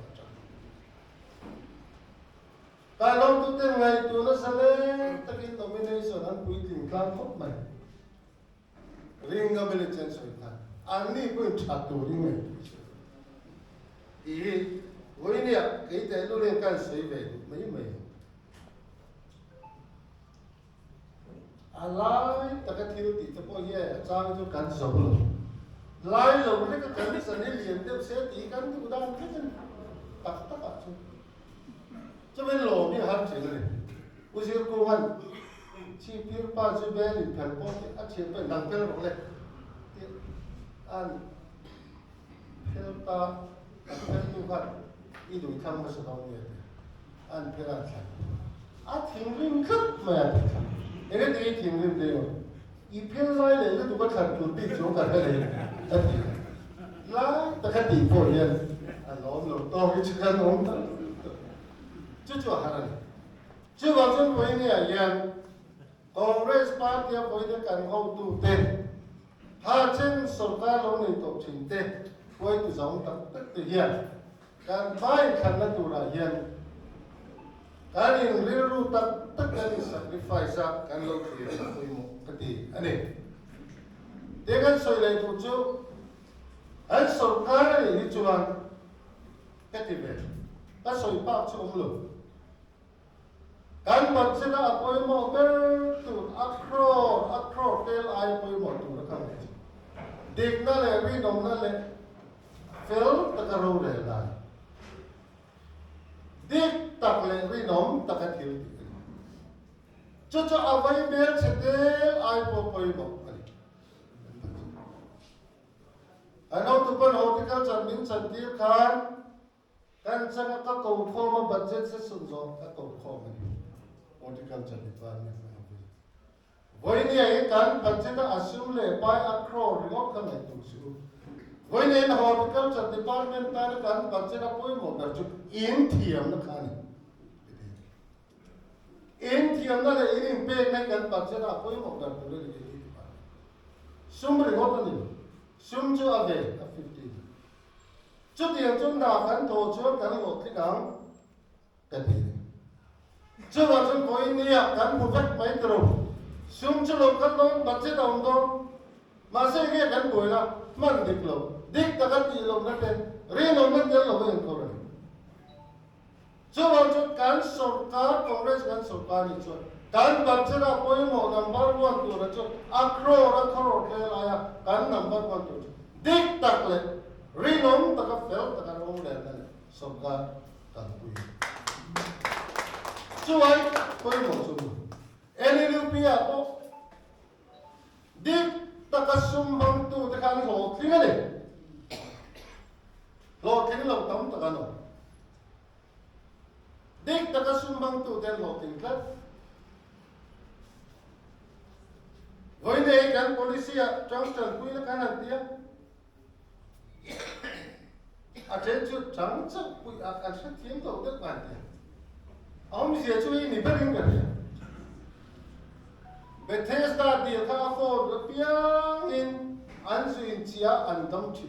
Speaker 2: cái lâu tu tên ngày tu nó sẽ lên tất nhiên domination anh quy định khăn khóc mày ring cái bên trên sợi khăn anh đi cũng chặt tu đi mày ý với này cái tên lúc lên cái sợi về mấy mày alai taka thiu ti te po ye chang chu kan so lo lai lo ne ka kan san ni lien de se ti kan tu dan ke chen tak tak a chu cho bên lo mi har che le u sir ko han chi pir pa chu be li phan po ti a che pe nang pel ro le an pel ta pel tu khat I du tham ma so do ye an pel a cha a thing ring khap ma ya cái gì thì mình đều ý phiền nói này nó tụi có thật tụi biết chỗ cả cái này thật gì lá ta cái gì phổi liền nó to cái chữ nó chứ cho hà này chứ vào trong với này yên Congress Party với cái cần hậu tu tên hà trên sổ cá lâu này tổ chức tên với tụi giống tất tự hiện cần phải khăn là tụi là hiện Kanin rilruah tak kanin sacrifice kan lo kiri koi mo kati ane. Dengan soy lai tu chu an sarkar ni chuan kati be. Ka soy pa chu lo. Kan bat se da koi mo ber tu akro tel ai koi mo tu rakam. Dik na le ri nom na le fel takaro le la. Dik tak le ri nom takat hiu cho avai ber chete ai po poi mo ano tu pan horticulture min chan tir khan kan changa ka ko kho ma budget se sun zo ka ko kho ma horticulture department voi ni ai kan budget assume le pai akro ringo kan le tu su voi ni horticulture department ta kan budget a poi mo dar chu in thiam na khani in thiam na le in pe na kan budget a poi mo dar tu le ni sum ringo ta ni sum chu ave a 50 chu tiang chu na kan tho chu kan lo thi dang ka ti chu wa chu voi ni a kan mu vat mai tro sum chu lo kan lo budget a do ma se ge kan boi la man dik lo dik ta kan ti lo na te re no na te lo ven ko re chu wa chu kan sarkar congress kan sarkar ni chu kan budget a poi mo number 1 tu ra chu akro ke la ya kan number 1 tu dik tak le re nom ta ka fel ta ka ro le na sarkar kan pui chu ai poi mo chu NLP a po dik ta ka sum hang tu ta kan lo thing le lo thing lo tam ta ka no dik ta ka sum hang tu ten lo thing klat voi ne kan policy a trong chan pui la kan an tia a chen chu chang chak pui a kan sa thiam lo tek ban tia om sia chu ni ba ring ka Bethesda deal ka afford piang in anzu in chia an dam chi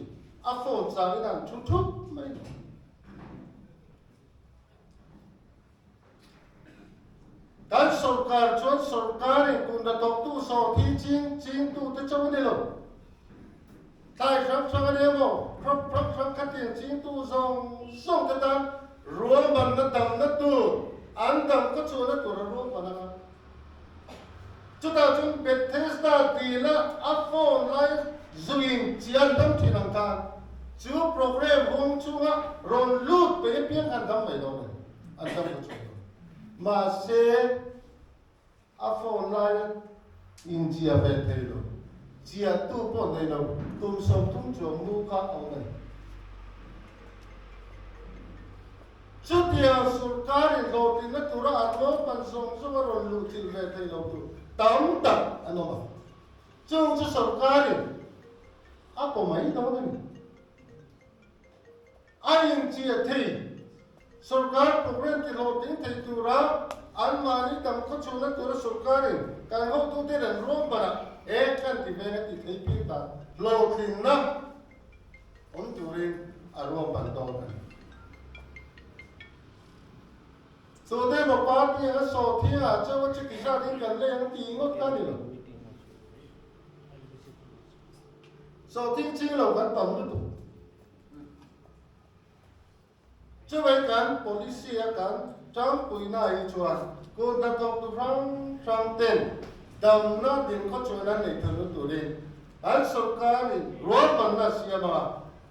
Speaker 2: afford sa in an chu chu mai kan sarkar chuan sarkar in kun da tok tu so thi chin tu te chaw ni lo tai khap chang ne mo khap khat tin chin tu song ta tan ruam ban na dam na tu an dam ka chu na tu ruam ban na chúng ta chúng Bethesda thì là iPhone live zoom chian đâm thì làm can chú program hôm chú á rồi lút về biến ăn đâm vậy đâu này ăn đâm của chú mà xe a phone lai in chia về thầy lo chia tu bọn này lo tum som tum chuông mu khác ông này chút dia surkari lo tin na tura arlo pan som so ron lu til ve thei lo tu tam tak anoma chung chu surkari apo mai do na ayin chia thei surkar program ti lo tin thei tura an mani tam ko chu na tura surkari kan ho tu te ran rom para e kan ti ve na ti thei pi ta lo tin na on turin arlo pan do na so they were party and so here so what you can in can lay and tea what can you so think ching lo kan tam lu so vậy kan police kan trang pui na i chuan ko da to tu rang ten dam na din ko chuan an nei thlu tu rin al sarkar ni ruan ban na sia ma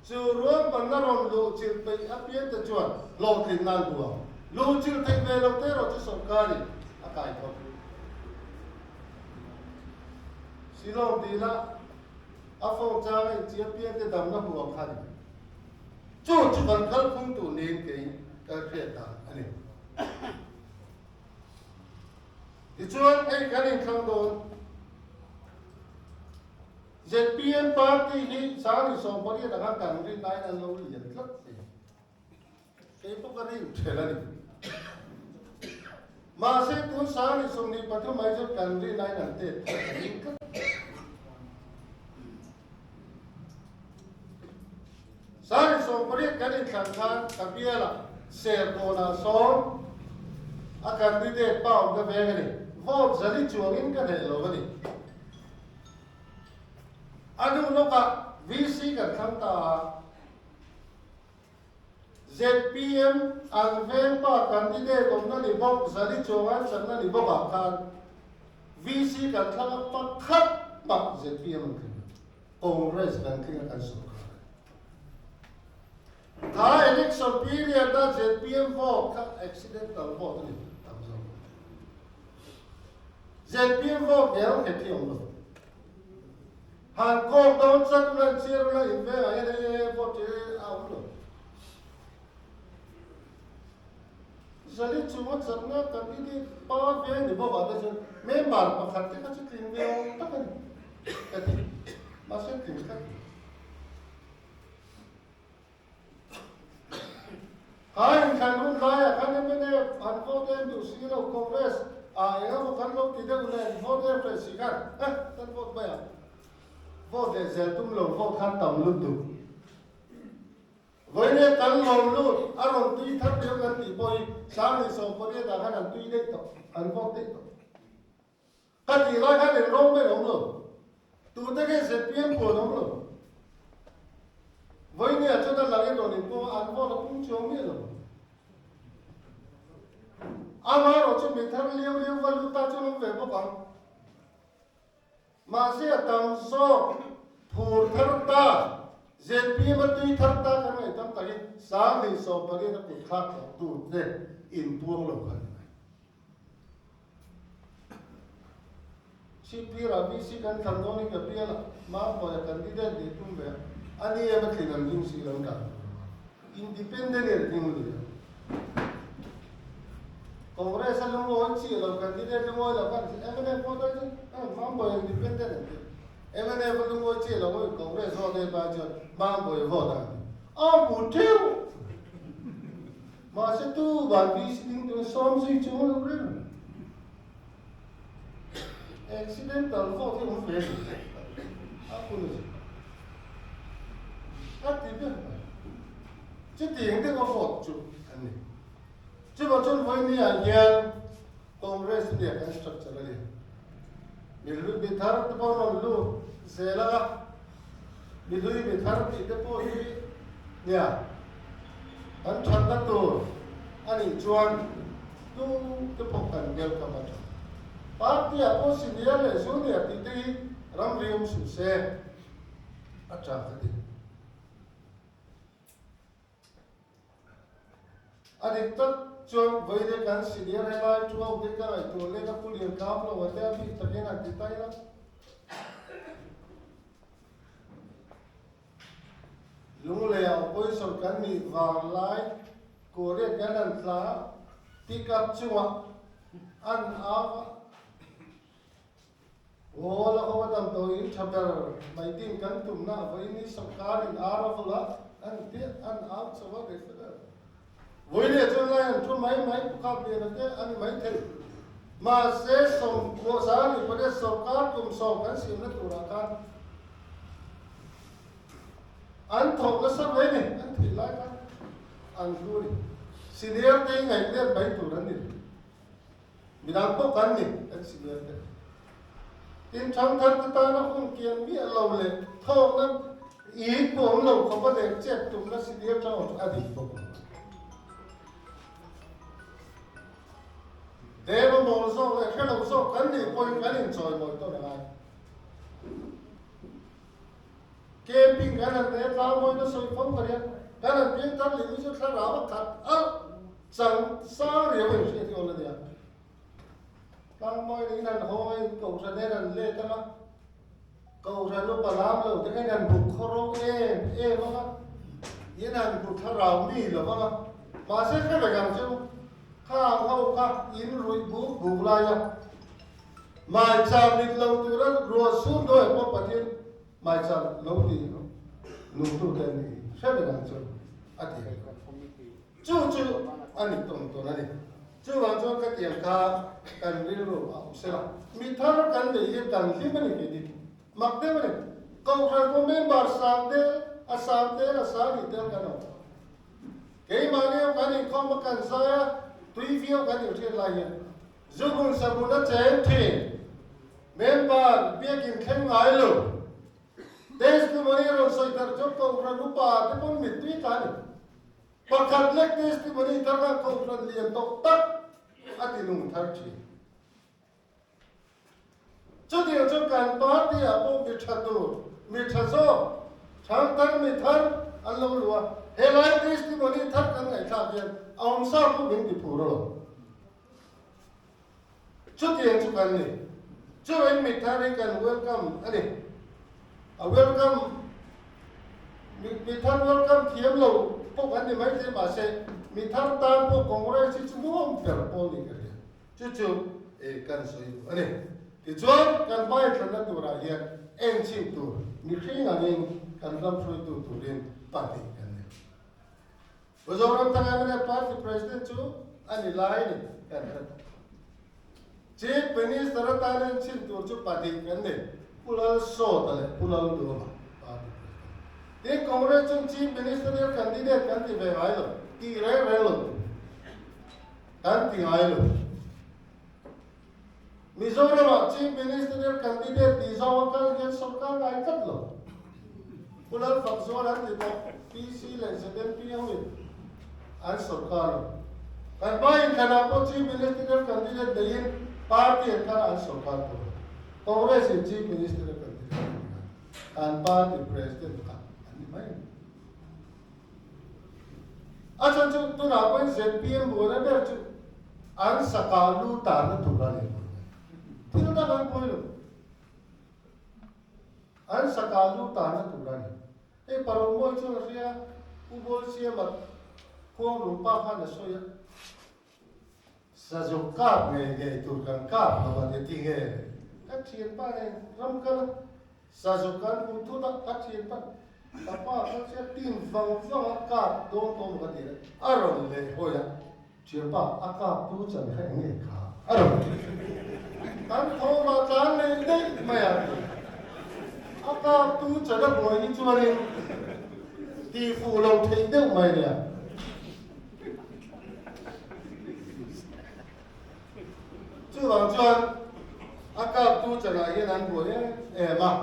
Speaker 2: chu ruan ban na rom lu chil pe apien ta chuan lo tin nan tu lu chil thei ve lo te ro chu sarkari akai ko silom di la a phong chang ai chia pien te dam na huwa khan chu chu ban kal phung tu nen ke ka khre ta ani ti chuan ai kan in khang don ZPM party hi sari so bari da kan ri nai an lo li yan tlak ke po ka ri thela ni mà sẽ cuốn sáng thì xong đi bắt đầu mấy chút cần đi này là tết sáng thì xong bắt đầu cái đi khăn khăn cái bia là xe cô là xong à cần đi tết bao cái về cái này vô giờ đi chuồng in cái này rồi cái này anh đúng lúc à VC cái khăn ta ZPM ang ven pa candidate om na libok zali chongan san na libok akan VC kan thlang pa khat pa ZPM ang kin Congress kan kin kan so tha election period da ZPM vote ka accidental vote ni tamzo ZPM vote yel heti om lo han ko don chat na chir na inve ai vote out lo Jadi cuma karena kami di bawah yang di bawah ada je member pakatnya kan cekling dia tak kan, jadi masih cekling kan. Hai kan pun kaya kan ini anggota yang diusia lo kongres, yang bukan lo tidak boleh vote presiden, kan vote bayar, vote zeltum lo vote kan tamlut tu. Với nên tăng lòng luôn, anh còn tuy thấp điều gần tỷ bồi, sáng thì sống có địa đã khăn tuy đấy tổ, anh vô tích tổ. Các tỷ nói khăn đến rong với ông rồi, tụ tới cái sẽ biến của ông rồi. Với nên cho nên là cái đồ này cô anh vô là cũng chưa biết rồi. Anh nói rồi cho mình thăm liêu liêu và lưu ta cho nó về vô bằng. Mà sẽ tầm số, phù thất ta, ZPM tuy thật ta cái này tâm cái sáng thì so với cái cuộc khác tụ thế in buông lâu hơn CP là VC kan thằng đó này cái bia là mà bây giờ candidate để tung về anh ấy em thì làm những gì làm cả independent là tiếng người Congress là lúc ngồi chỉ là candidate lúc ngồi là cái MNF có đấy chứ mà bây giờ independent MNF lúc ngồi chỉ là ngồi Congress rồi đây bao giờ mang bồi vô ta, bù thiếu, mà sẽ tu bản vi sinh từ xóm gì chúng nó rồi, accidental vô thì không phải, bù gì, các thứ biết, chứ tiền thì có vô chụp anh này, chứ mà trong với này anh Congress thì cái structure này, mình lúc bị tháo thì bao nhiêu lúc sẽ là Mipui bị thằng bị cái bộ gì nha, anh chọn cái tổ, anh ấy chọn cái bộ cần điều cả mà, party à bộ xin nhớ là số này thì đi làm riêng sự xe, anh chọn cái gì, anh ấy tất chuan với cái căn sĩ địa hay là chúa ông cái cái tuổi lên các phụ liền cám là vật theo bị tập nhiên là tí tay lắm lúng lèo ôi sầu cắn mì vào lái của cái đàn lá pick up chua ăn áo ô là không có tầm tôi chập mày tin cắn tụm na với ní sọc cá đến áo đó là ăn tiết ăn áo sao vậy với này cho nên cho mấy cặp liền cái anh mấy thế mà sẽ sống của xã thì có thể sống cá cùng sống cái gì nó tụ ra cá anh thầu cái sắp đấy này anh thì lại cá anh luôn đi xin điệp cái ngày lên bảy tụ đến đi mình đang bốc ăn đi anh xin điệp đấy tin trong thân cái ta nó không kiêng biết lâu lệ thầu nó ý của ông lâu không có thể chết tụm nó xin điệp trong anh đi bốc để mà mồ rau lại cái đầu rau cắn thì coi cái liền trời mồi tôi là ai cái pin cái này để tao mồi nó sôi phóng vào đi cái này pin tao liền nó sẽ ráo nó cắt chẳng sao điều mình sẽ theo là gì tao mồi đi năn hôi cầu ra đây năn lê tao mà cầu ra nó bà làm rồi cái năn bụng khô mà cái năn bụng thao rau đi là mà sẽ cái này làm chứข้าวข้าอินรุยบุลายมาจามิดเราตัวนั้นรัวสูงด้วยเพราะประเทศมาจาเราดีนุ่มตัวเด่นนี่ใช่ไหมล่ะจ๊ะอดีตจู่อันนี้ตรงตัวนั้นนี่จู่วันจู่ก็เตรียมการเรียนรู้เอาเสร็จมีท่ากันเดียกันที่มันนี่ดีมักเดียวนี่ก็เราก็ไม่บาร์สามเดอาสามเดอาสามนี่เดียวกันเอาเกี่ยมาเนี่ยกันนี่เขามากันซะtuy phiêu cái điều kiện là hiện dù cùng sắp muốn chém thì men bàn biết kinh khen ngái luôn testimony rồi soi thật cho câu ra lúc bà cái con mít tuy cái này bà khát lệch testimony thật ra câu ra liền tộc tắc á thì nung thật chỉ cho điều cho cần bát thì à bông bị chặt đồ bị chặt số sáng tan bị thật ăn lâu luôn hệ lại testimony thật cái ngày khác hiện ông sao cũng mình bị phụ rồi chút tiền chút cần này cho anh mình thay cần welcome anh này welcome mình thay welcome thiếm lâu bốc anh này mấy thế mà sẽ mình thay tan bốc công rồi chỉ chúng muốn phải bốc đi cái chút cần soi anh này thì cho cần bay cần là tụ ra hiện anh chịu tụ mình khi nào mình cần làm soi tụ đến bản địa bây giờ chúng ta MNF party president chú anh lại này cái này chief minister ta nên xin tổ chức party cái này pulal so ta này pulal đồ mà thế Congress chung chief minister candidate cái gì về ai rồi thì rẻ rồi cái gì ai rồi Mizoram chief minister candidate thì do cái सरकार ai cắt rồi pulal phật do anh thì Pu P.C Lalthanliana Ex an सरकार kan bain kana ko chief minister candidate dayin party kan an सरकार ko Congress chief minister candidate kan party president ka ani mai acha chu tu na ko ZPM bo na ber chu an sakalu ta na thura ne tin ta kan ko lo an sakalu ta na thura ne e paromo chu ria ubol sia mat kung lupa ka na soya sa zukap ngay turkan kap na wadi tinghe at siyan pa ram ka na sa zukan utu na at siyan pa tapa ka siya ting vang kap don tom ka tira aron le hoya siyan pa akap tu chan hai ngay ka aron kan thoma kan le maya akap tu chan na boy ni chuanin ti fu lo thei deu mai ne chú bằng chuan akap tu chana hian an bo mà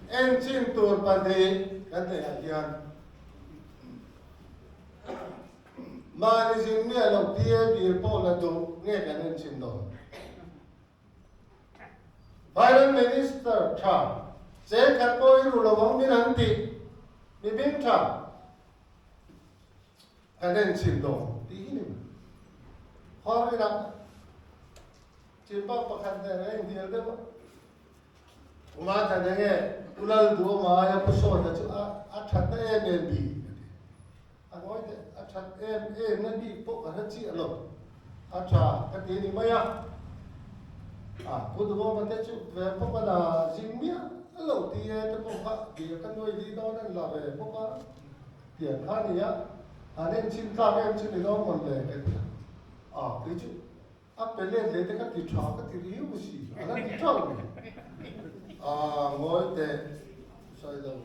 Speaker 2: en chin tur pan de kan te hian ma ni jin me lo pie bir po la do nge kan en chin do Vice Minister Tha se khat poi ru lo wang min an ti mi bin Tha kan en chin do ti ni hori nak cimpa pakat deh dia deh umat ada nge ulal dua maya pusat ada tu achat MNB aku ada achat MNB pok ada cik lo achat kat ini maya aku tu orang macam tu pok ada zimia lo dia tu pok dia kan doi di daun dan lah pok dia kan ya ada cinta kan cinta daun mana dia itu apa le dekat di cakap kat diri you mesti ada di cakap ngồi để soi đầu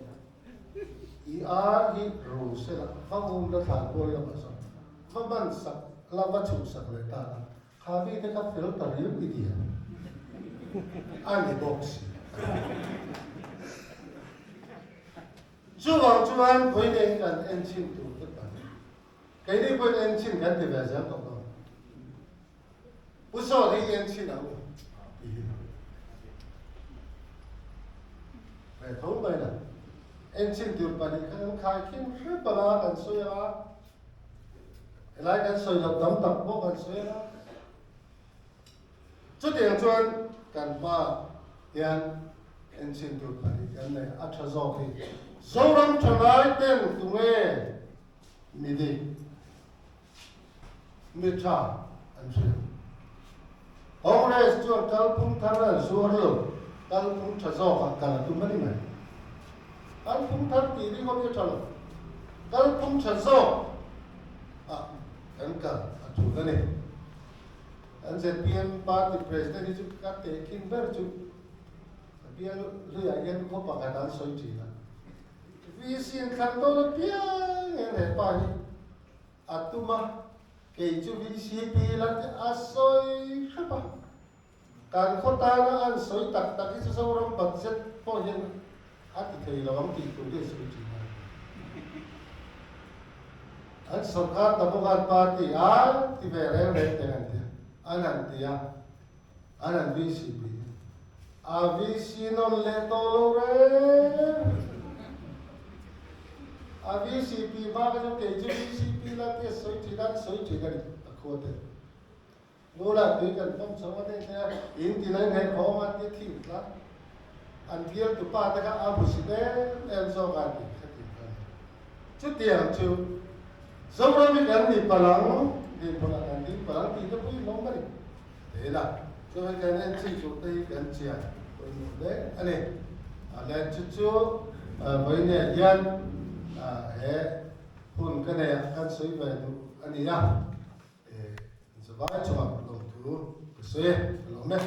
Speaker 2: hi ru sẽ là không đã thả coi là bao giờ không ban sắc là vật chủ sắcเลยta khá vì thế các filter yếu cái gì anh box chú anh với đến gần engine tụ tất cả cái này với engine gần thì về giá cộng đồng bữa sau thì engine nào về thấu bài này engine tụ bài này khăn khai khiến rất là cần soi ra lại cần soi lập đấm tập bốc cần soi ra chút tiền chuyên cần ba tiền engine tụ bài cái này ắt cho gió thì dấu lắm cho lại tên tụ nghe mi đi mi cha anh xem ông này chuyên tal phung thằng này số rồi tal phung cho gió cả cả tụ mấy này tal phung thằng thì đi không biết cho rồi tal phung cho gió anh cả chủ cái này anh sẽ biến party president đi chụp các tế kinh bер chụp biến lười anh không phải cái đó soi chỉ là vì xin khăn tôi là biến nghe này bài atuma cái chú vì xin bị là soi hết ba càng khó ta nó ăn soi tắc tắc cái số số rong bật rất bao nhiêu thì thầy là ông thì cũng đi soi chỉ mà anh soi khát tập một party thì về đây để tiền anh vì xin bị avisi non le tolore avisi pi ba cái cái chữ avisi pi là cái soi chỉ cái khô thế ngô là tuy cần phong số thế thế in thì lấy ngày khó mà cái thịt là anh kia tụ ba cái avisi đấy em so cái gì chút tiền chứ sống ra mình ăn thì palang thì palang thì nó cũng nóng cái thế là cho nên cái này chỉ chủ tây cái chuyện đấy anh này là chú với nhà dân hệ hôn cái này ăn suy về anh ấy nhá để vai trò đồng thủ suy lòng đấy